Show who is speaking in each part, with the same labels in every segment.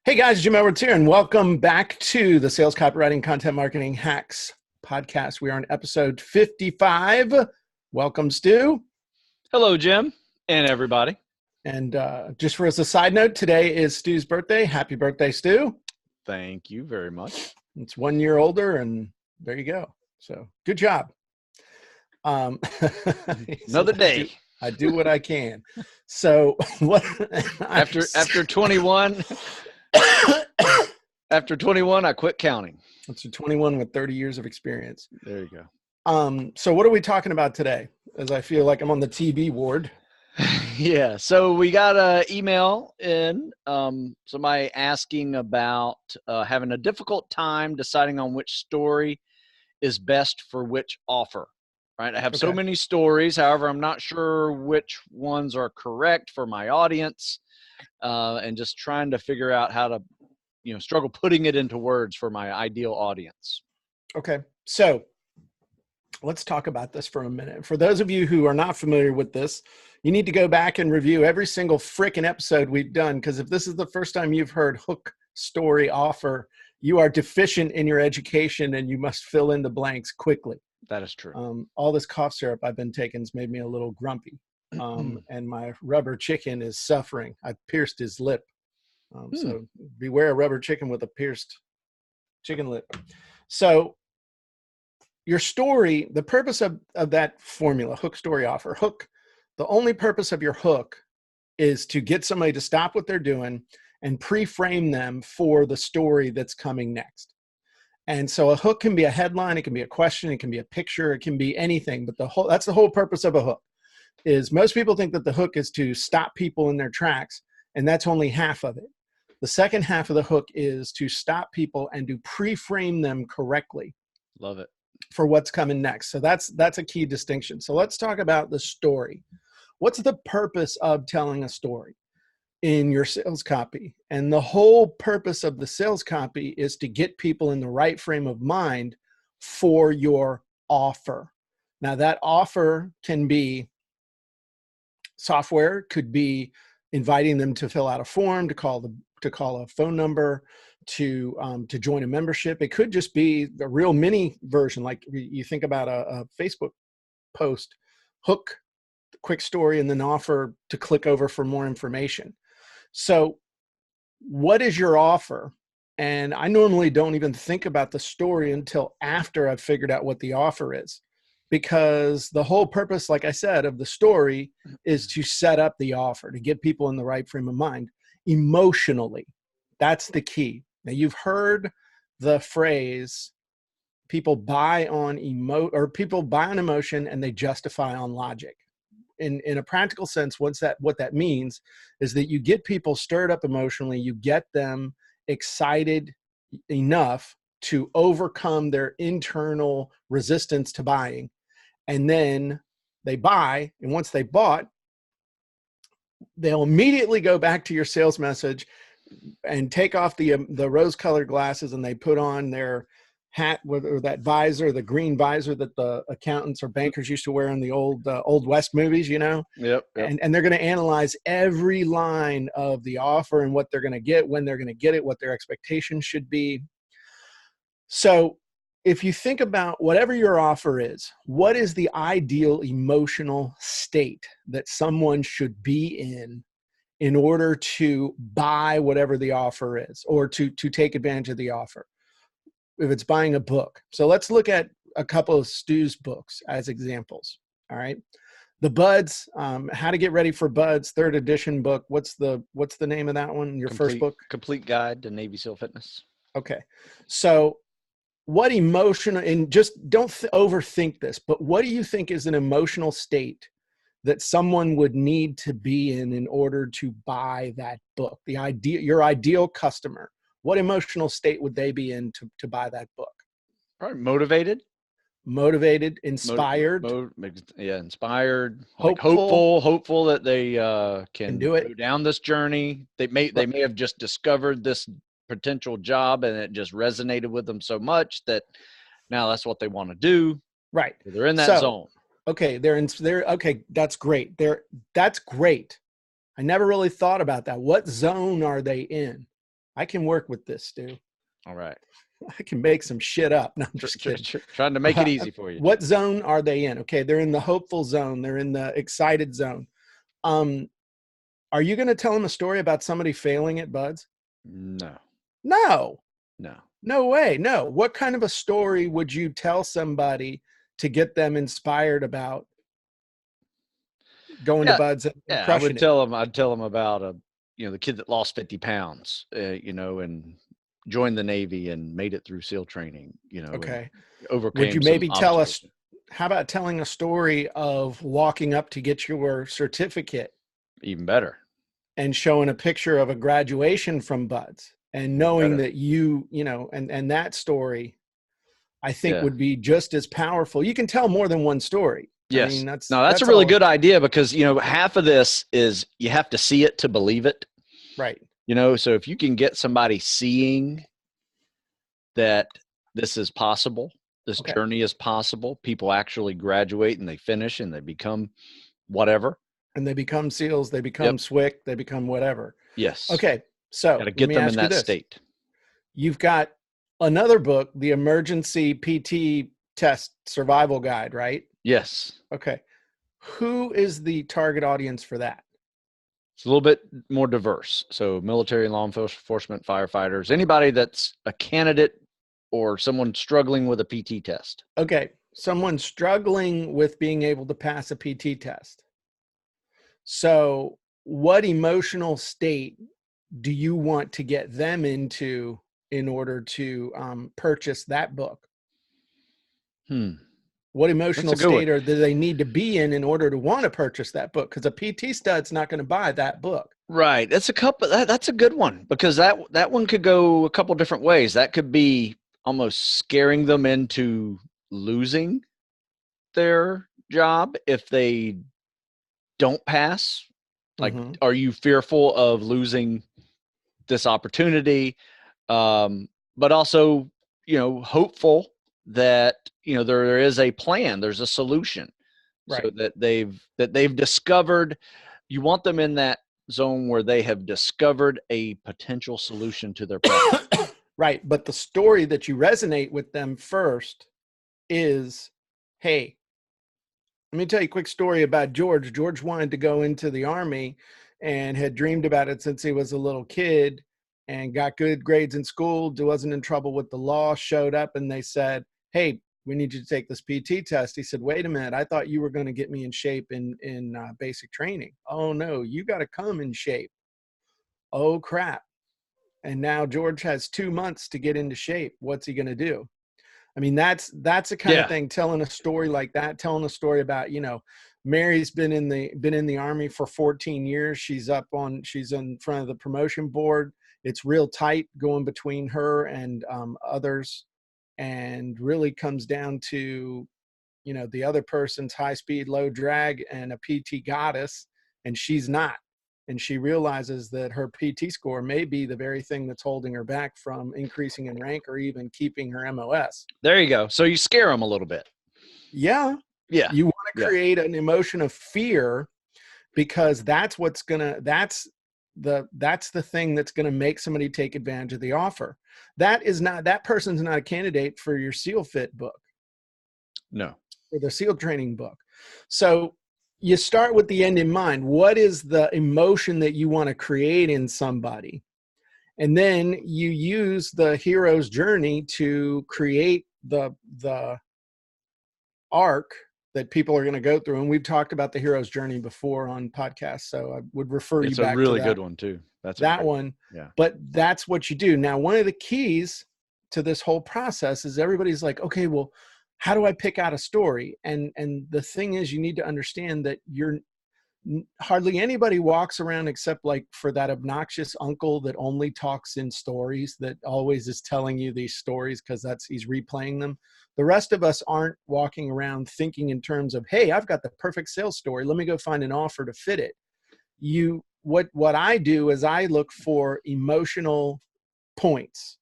Speaker 1: Hey guys, Jim Edwards here, and welcome back to the Sales Copywriting Content Marketing Hacks podcast. We are on episode 55. Welcome, Stu.
Speaker 2: Hello, Jim, and everybody.
Speaker 1: And just for as a side note, today is Stu's birthday. Happy birthday, Stu.
Speaker 2: Thank you very much.
Speaker 1: It's 1 year older, and there you go. So good job.
Speaker 2: Another day.
Speaker 1: I do what I can. So what
Speaker 2: After 21. After 21, I quit counting.
Speaker 1: It's a 21 with 30 years of experience.
Speaker 2: There you go.
Speaker 1: So what are we talking about today? As I feel like I'm on the TV ward.
Speaker 2: Yeah. So we got an email in, somebody asking about having a difficult time deciding on which story is best for which offer. Right. I have so many stories. However, I'm not sure which ones are correct for my audience, and just trying to figure out how to, struggle putting it into words for my ideal audience.
Speaker 1: Okay. So let's talk about this for a minute. For those of you who are not familiar with this, you need to go back and review every single frickin' episode we've done, because if this is the first time you've heard hook, story, offer, you are deficient in your education and you must fill in the blanks quickly.
Speaker 2: That is true.
Speaker 1: All this cough syrup I've been taking has made me a little grumpy. And my rubber chicken is suffering. I pierced his lip. So beware a rubber chicken with a pierced chicken lip. So your story, the purpose of that formula, hook, story, offer, hook, the only purpose of your hook is to get somebody to stop what they're doing and pre-frame them for the story that's coming next. And so a hook can be a headline, it can be a question, it can be a picture, it can be anything, but that's the whole purpose of a hook. Is most people think that the hook is to stop people in their tracks, and that's only half of it. The second half of the hook is to stop people and to pre-frame them correctly.
Speaker 2: Love it.
Speaker 1: For what's coming next. So that's a key distinction. So let's talk about the story. What's the purpose of telling a story in your sales copy? And the whole purpose of the sales copy is to get people in the right frame of mind for your offer. Now that offer can be software, could be inviting them to fill out a form, to call a phone number, to join a membership. It could just be the real mini version, like you think about a Facebook post, hook, quick story, and then offer to click over for more information. So what is your offer? And I normally don't even think about the story until after I've figured out what the offer is, because the whole purpose, like I said, of the story is to set up the offer, to get people in the right frame of mind emotionally. That's the key. Now you've heard the phrase, people buy on emotion and they justify on logic. In a practical sense, what that means is that you get people stirred up emotionally, you get them excited enough to overcome their internal resistance to buying, and then they buy, and once they bought, they'll immediately go back to your sales message and take off the rose-colored glasses, and they put on their hat or that visor, the green visor that the accountants or bankers used to wear in the old West movies, Yep. And they're going to analyze every line of the offer and what they're going to get, when they're going to get it, what their expectations should be. So if you think about whatever your offer is, what is the ideal emotional state that someone should be in order to buy whatever the offer is, or to take advantage of the offer? If it's buying a book. So let's look at a couple of Stu's books as examples. All right. The Buds, How to Get Ready for Buds, 3rd edition book. What's the name of that one? First book?
Speaker 2: Complete Guide to Navy SEAL Fitness.
Speaker 1: Okay. So what emotional, and just don't overthink this, but what do you think is an emotional state that someone would need to be in order to buy that book? Your ideal customer. What emotional state would they be in to buy that book?
Speaker 2: Probably motivated,
Speaker 1: inspired.
Speaker 2: Inspired, hopeful that they can
Speaker 1: do it.
Speaker 2: Go down this journey. They may have just discovered this potential job and it just resonated with them so much that now that's what they want to do.
Speaker 1: Right.
Speaker 2: They're in that zone.
Speaker 1: Okay, okay, that's great. That's great. I never really thought about that. What zone are they in? I can work with this, Stu.
Speaker 2: All right.
Speaker 1: I can make some shit up. No, I'm just kidding.
Speaker 2: Trying to make it easy for you.
Speaker 1: What zone are they in? Okay, they're in the hopeful zone. They're in the excited zone. Are you going to tell them a story about somebody failing at Buds?
Speaker 2: No.
Speaker 1: No.
Speaker 2: No.
Speaker 1: No way. No. What kind of a story would you tell somebody to get them inspired about going to Buds and crushing it?
Speaker 2: I'd tell them about the kid that lost 50 pounds, and joined the Navy and made it through SEAL training,
Speaker 1: Okay.
Speaker 2: Overcame.
Speaker 1: Would you maybe tell us, how about telling a story of walking up to get your certificate?
Speaker 2: Even better.
Speaker 1: And showing a picture of a graduation from Buds and knowing that and that story, I think would be just as powerful. You can tell more than one story.
Speaker 2: Yes.
Speaker 1: I mean,
Speaker 2: that's a really good idea, because, half of this is you have to see it to believe it.
Speaker 1: Right.
Speaker 2: So if you can get somebody seeing that this is possible, this journey is possible, people actually graduate and they finish and they become whatever.
Speaker 1: And they become SEALs, they become SWCC, they become whatever.
Speaker 2: Yes.
Speaker 1: Okay. So
Speaker 2: gotta get them in that state.
Speaker 1: You've got another book, The Emergency PT Test Survival Guide, right?
Speaker 2: Yes.
Speaker 1: Okay. Who is the target audience for that?
Speaker 2: It's a little bit more diverse. So military, law enforcement, firefighters, anybody that's a candidate or someone struggling with a PT test.
Speaker 1: Okay. Someone struggling with being able to pass a PT test. So what emotional state do you want to get them into in order to purchase that book? What emotional state do they need to be in order to want to purchase that book? Because a PT stud's not going to buy that book.
Speaker 2: Right. That's a good one, because that one could go a couple different ways. That could be almost scaring them into losing their job if they don't pass. Like, are you fearful of losing this opportunity? But also, hopeful that, there is a plan, there's a solution, right? So that they've discovered. You want them in that zone where they have discovered a potential solution to their problem.
Speaker 1: Right. But the story that you resonate with them first is, hey, let me tell you a quick story about George. George wanted to go into the Army and had dreamed about it since he was a little kid and got good grades in school, wasn't in trouble with the law, showed up and they said, hey, we need you to take this PT test. He said, wait a minute, I thought you were going to get me in shape in basic training. Oh no, you got to come in shape. Oh crap. And now George has 2 months to get into shape. What's he going to do? I mean, that's the kind of thing, telling a story like that, telling a story about, Mary's been in the Army for 14 years. She's in front of the promotion board. It's real tight going between her and others, and really comes down to, the other person's high speed, low drag and a PT goddess, and she's not. And she realizes that her PT score may be the very thing that's holding her back from increasing in rank or even keeping her MOS.
Speaker 2: There you go. So you scare them a little bit.
Speaker 1: Yeah.
Speaker 2: Yeah.
Speaker 1: You want to create an emotion of fear, because that's the thing that's going to make somebody take advantage of the offer. That person's not a candidate for your SEAL Fit book.
Speaker 2: No.
Speaker 1: Or the SEAL training book. So you start with the end in mind. What is the emotion that you want to create in somebody? And then you use the hero's journey to create the arc that people are going to go through. And we've talked about the hero's journey before on podcasts, so I would refer you back to that.
Speaker 2: It's a really good one too. That's
Speaker 1: that one.
Speaker 2: Yeah.
Speaker 1: But that's what you do. Now, one of the keys to this whole process is everybody's like, okay, well, how do I pick out a story? And the thing is, you need to understand that hardly anybody walks around except like for that obnoxious uncle that only talks in stories, that always is telling you these stories because he's replaying them. The rest of us aren't walking around thinking in terms of, hey, I've got the perfect sales story. Let me go find an offer to fit it. What I do is I look for emotional points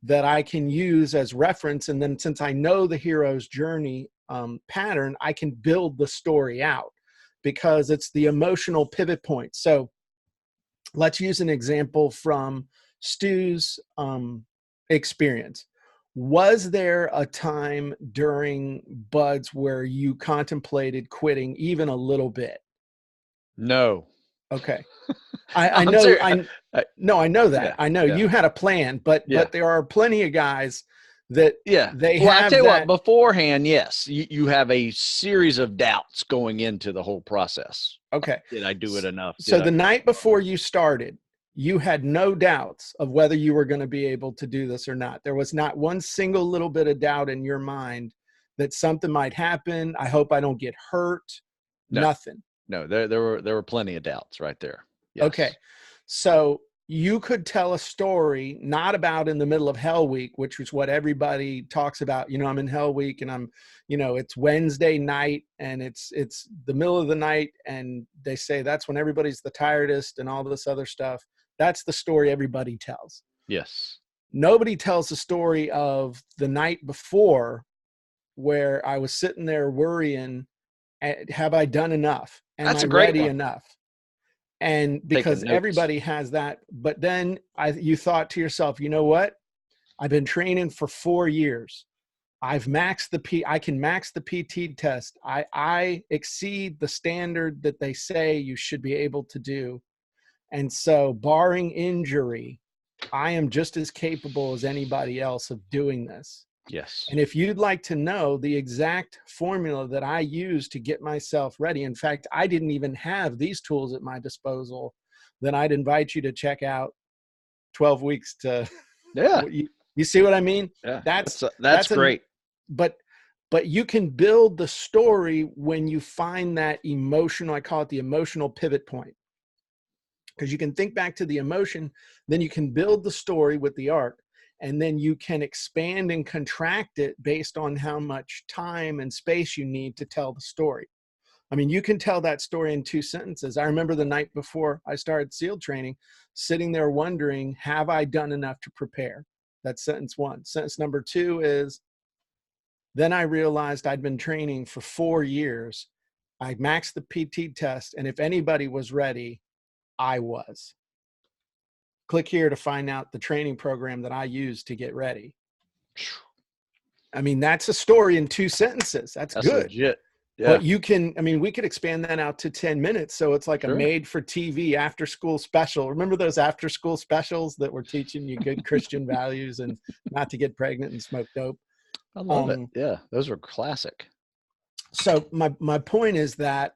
Speaker 1: that I can use as reference. And then since I know the hero's journey pattern, I can build the story out because it's the emotional pivot point. So let's use an example from Stu's experience, was there a time during Buds where you contemplated quitting even a little bit?
Speaker 2: No.
Speaker 1: Okay. I
Speaker 2: I'm
Speaker 1: know,
Speaker 2: serious.
Speaker 1: no, I know that.
Speaker 2: Yeah,
Speaker 1: I know
Speaker 2: yeah,
Speaker 1: you had a plan, but
Speaker 2: yeah,
Speaker 1: there are plenty of guys that
Speaker 2: yeah.
Speaker 1: they
Speaker 2: Well, I tell
Speaker 1: have
Speaker 2: you what,
Speaker 1: that.
Speaker 2: beforehand, yes, you have a series of doubts going into the whole process.
Speaker 1: Okay.
Speaker 2: Did I do it enough?
Speaker 1: So
Speaker 2: Did I?
Speaker 1: the night before you started, you had no doubts of whether you were going to be able to do this or not. There was not one single little bit of doubt in your mind that something might happen. I hope I don't get hurt.
Speaker 2: No,
Speaker 1: Nothing.
Speaker 2: no. There were plenty of doubts right there.
Speaker 1: Okay.
Speaker 2: Yes.
Speaker 1: So you could tell a story not about in the middle of Hell Week, which is what everybody talks about. I'm in Hell Week and it's Wednesday night and it's the middle of the night and they say that's when everybody's the tiredest and all this other stuff. That's the story everybody tells.
Speaker 2: Yes.
Speaker 1: Nobody tells the story of the night before where I was sitting there worrying, have I done enough? Am
Speaker 2: That's
Speaker 1: I
Speaker 2: a great
Speaker 1: ready
Speaker 2: one.
Speaker 1: enough? And
Speaker 2: Taking
Speaker 1: because
Speaker 2: notes.
Speaker 1: everybody has that, but then you thought to yourself, you know what? I've been training for 4 years. I can max the PT test. I exceed the standard that they say you should be able to do. And so barring injury, I am just as capable as anybody else of doing this.
Speaker 2: Yes.
Speaker 1: And if you'd like to know the exact formula that I use to get myself ready, in fact, I didn't even have these tools at my disposal, then I'd invite you to check out 12 weeks to,
Speaker 2: Yeah.
Speaker 1: you see what I mean?
Speaker 2: Yeah.
Speaker 1: That's
Speaker 2: That's great.
Speaker 1: but you can build the story when you find that emotional, I call it the emotional pivot point. Because you can think back to the emotion, then you can build the story with the arc, and then you can expand and contract it based on how much time and space you need to tell the story. I mean, you can tell that story in 2 sentences. I remember the night before I started SEAL training, sitting there wondering, have I done enough to prepare? That's sentence 1. Sentence number 2 is, then I realized I'd been training for 4 years. I maxed the PT test, and if anybody was ready, I was. Click here to find out the training program that I use to get ready. I mean, that's a story in 2 sentences. That's good.
Speaker 2: Legit. Yeah.
Speaker 1: But you can, I mean, we could expand that out to 10 minutes. So it's like
Speaker 2: Sure.
Speaker 1: a made for TV after school special. Remember those after school specials that were teaching you good Christian values and not to get pregnant and smoke dope?
Speaker 2: I love it. Yeah. Those are classic.
Speaker 1: So my point is that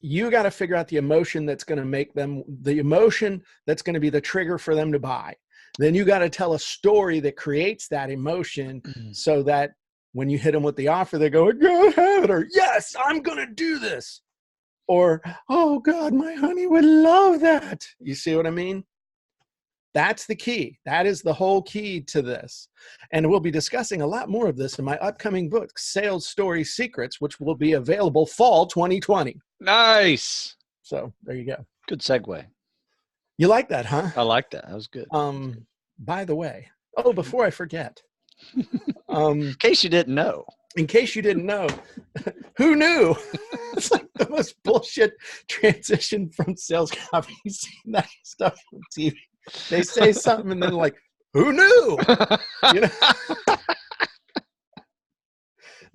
Speaker 1: you got to figure out the emotion that's going to make them, the emotion that's going to be the trigger for them to buy. Then you got to tell a story that creates that emotion so that when you hit them with the offer, they go, go ahead, or yes, I'm going to do this. Or, oh God, my honey would love that. You see what I mean? That's the key. That is the whole key to this. And we'll be discussing a lot more of this in my upcoming book, Sales Story Secrets, which will be available fall 2020.
Speaker 2: Nice.
Speaker 1: So there you go.
Speaker 2: Good segue.
Speaker 1: You like that, huh?
Speaker 2: I like that. That was good.
Speaker 1: By the way, before I forget,
Speaker 2: in case you didn't know,
Speaker 1: who knew? It's like the most bullshit transition from sales copy. You see that stuff on TV. They say something and then like, who knew? You know?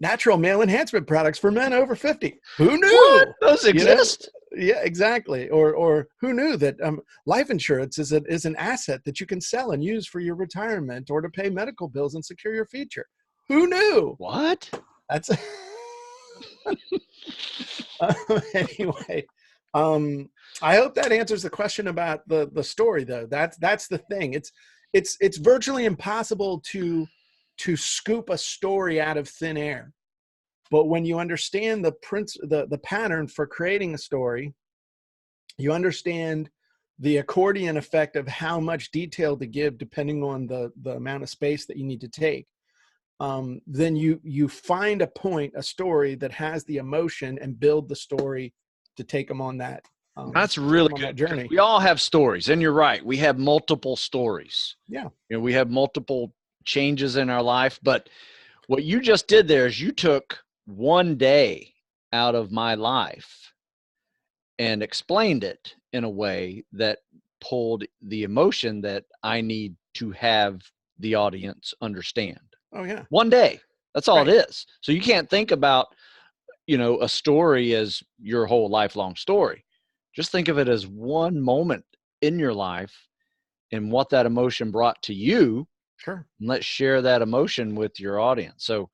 Speaker 1: Natural male enhancement products for men over 50. Who knew?
Speaker 2: What? Those exist?
Speaker 1: Yeah, exactly. Or who knew that life insurance is an asset that you can sell and use for your retirement or to pay medical bills and secure your future? Who knew?
Speaker 2: What?
Speaker 1: That's anyway. I hope that answers the question about the story, though. That's the thing. It's virtually impossible to scoop a story out of thin air. But when you understand the pattern for creating a story, you understand the accordion effect of how much detail to give depending on the amount of space that you need to take. Then you find a story that has the emotion and build the story to take them on that.
Speaker 2: That's really good. Journey. We all have stories, and you're right. We have multiple stories.
Speaker 1: Yeah.
Speaker 2: We have multiple changes in our life. But what you just did there is you took one day out of my life and explained it in a way that pulled the emotion that I need to have the audience understand.
Speaker 1: Oh yeah.
Speaker 2: One day. That's all
Speaker 1: Right.
Speaker 2: it is. So you can't think about, a story as your whole lifelong story. Just think of it as one moment in your life and what that emotion brought to you.
Speaker 1: Sure.
Speaker 2: And let's share that emotion with your audience. So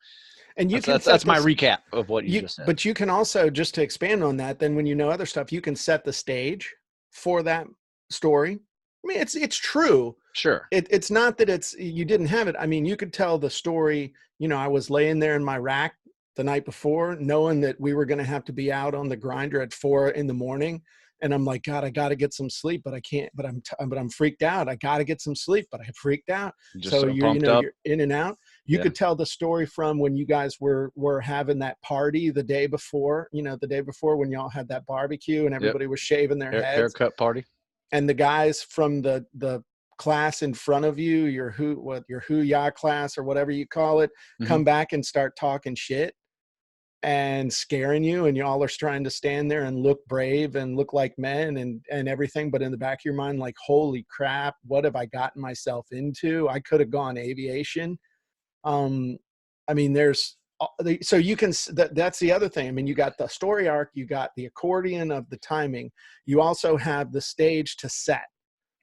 Speaker 1: And you
Speaker 2: that's
Speaker 1: can
Speaker 2: that's,
Speaker 1: set
Speaker 2: that's my
Speaker 1: this
Speaker 2: recap of what you
Speaker 1: you
Speaker 2: just said.
Speaker 1: but you can also, just to expand on that, then when you know other stuff, you can set the stage for that story. I mean, it's true.
Speaker 2: Sure.
Speaker 1: It's not that you didn't have it. I mean, you could tell the story. I was laying there in my rack the night before, knowing that we were going to have to be out on the grinder at 4 a.m. And I'm like, God, I got to get some sleep, but I can't. But I'm freaked out. I got to get some sleep, but I freaked out.
Speaker 2: Just
Speaker 1: So
Speaker 2: so pumped up.
Speaker 1: you're in and out. You
Speaker 2: Yeah.
Speaker 1: could tell the story from when you guys were having that party the day before. The day before when y'all had that barbecue and everybody was shaving their heads.
Speaker 2: Haircut party.
Speaker 1: And the guys from the class in front of you, your Hoo-Ya class or whatever you call it, come back and start talking shit and scaring you, and y'all are trying to stand there and look brave and look like men and everything, but in the back of your mind, like, holy crap, what have I gotten myself into? I could have gone aviation. I mean, so you can, that's the other thing. I mean, you got the story arc, you got the accordion of the timing, you also have the stage to set.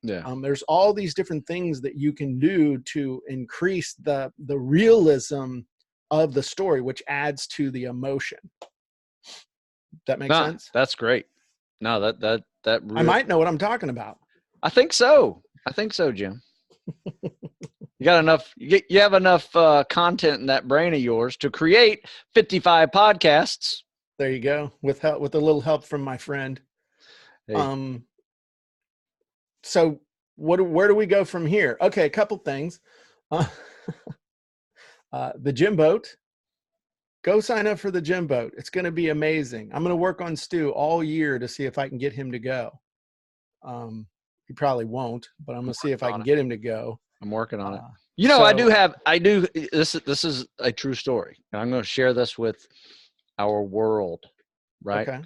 Speaker 2: Yeah.
Speaker 1: There's all these different things that you can do to increase the realism of the story, which adds to the emotion. That makes sense?
Speaker 2: That's great. No, that really,
Speaker 1: I might know what I'm talking about.
Speaker 2: I think so, Jim. You got enough. You have enough content in that brain of yours to create 55 podcasts.
Speaker 1: There you go. With a little help from my friend.
Speaker 2: Hey.
Speaker 1: So where do we go from here? Okay, a couple things. The gym boat. Go sign up for the gym boat. It's going to be amazing. I'm going to work on Stu all year to see if I can get him to go. He probably won't, but I'm going to see if I can get him to go. I'm
Speaker 2: working on it. I do. This is a true story, and I'm going to share this with our world. Right.
Speaker 1: Okay.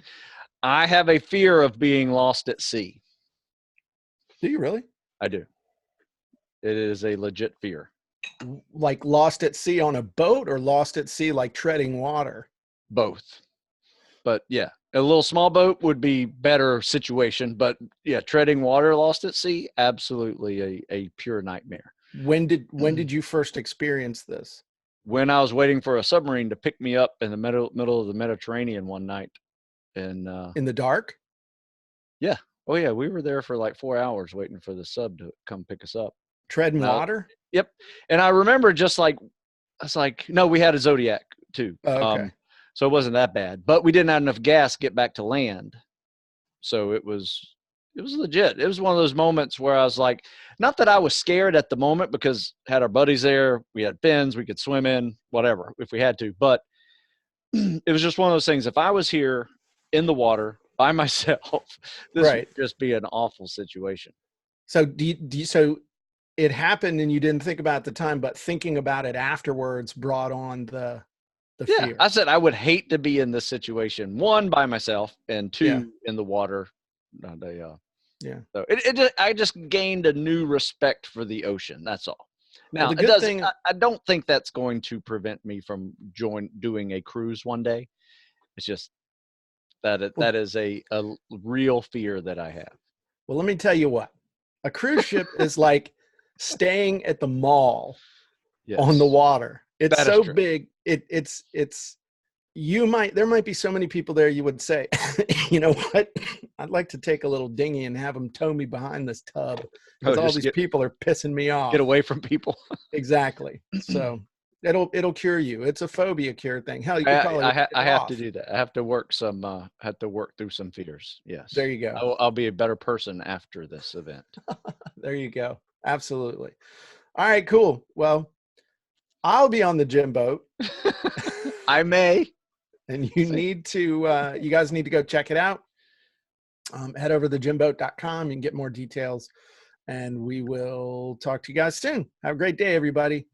Speaker 2: I have a fear of being lost at sea.
Speaker 1: Do you really?
Speaker 2: I do. It is a legit fear.
Speaker 1: Like lost at sea on a boat, or lost at sea like treading water?
Speaker 2: Both. But yeah, a little small boat would be better situation. But yeah, treading water lost at sea, absolutely a pure nightmare.
Speaker 1: When did you first experience this?
Speaker 2: When I was waiting for a submarine to pick me up in the middle of the Mediterranean one night. And
Speaker 1: in the dark?
Speaker 2: Yeah. Oh yeah, we were there for like 4 hours waiting for the sub to come pick us up.
Speaker 1: Treading water?
Speaker 2: Yep. And I remember just like, I was like, no, we had a Zodiac too.
Speaker 1: Okay.
Speaker 2: So it wasn't that bad, but we didn't have enough gas to get back to land. So it was legit. It was one of those moments where I was like, not that I was scared at the moment because had our buddies there, we had fins, we could swim in, whatever, if we had to. But it was just one of those things. If I was here in the water by myself, this would just be an awful situation.
Speaker 1: So so it happened and you didn't think about it at the time, but thinking about it afterwards brought on the fear.
Speaker 2: I said I would hate to be in this situation. One, by myself, and two, in the water. So I just gained a new respect for the ocean. That's all. Now, I don't think that's going to prevent me from doing a cruise one day. It's just that is a real fear that I have.
Speaker 1: Well, let me tell you what. A cruise ship is like staying at the mall on the water. It's so big. There might be so many people there, you would say, you know what? I'd like to take a little dinghy and have them tow me behind this tub because all these people are pissing me off.
Speaker 2: Get away from people.
Speaker 1: Exactly. So it'll cure you. It's a phobia cure thing. Hell, you can probably
Speaker 2: I have to do that. I have to work through some fears. Yes.
Speaker 1: There you go.
Speaker 2: I'll be a better person after this event.
Speaker 1: There you go. Absolutely. All right, cool. Well, I'll be on the gym boat.
Speaker 2: I may.
Speaker 1: And you guys need to go check it out. Head over to thegymboat.com. You can get more details. And we will talk to you guys soon. Have a great day, everybody.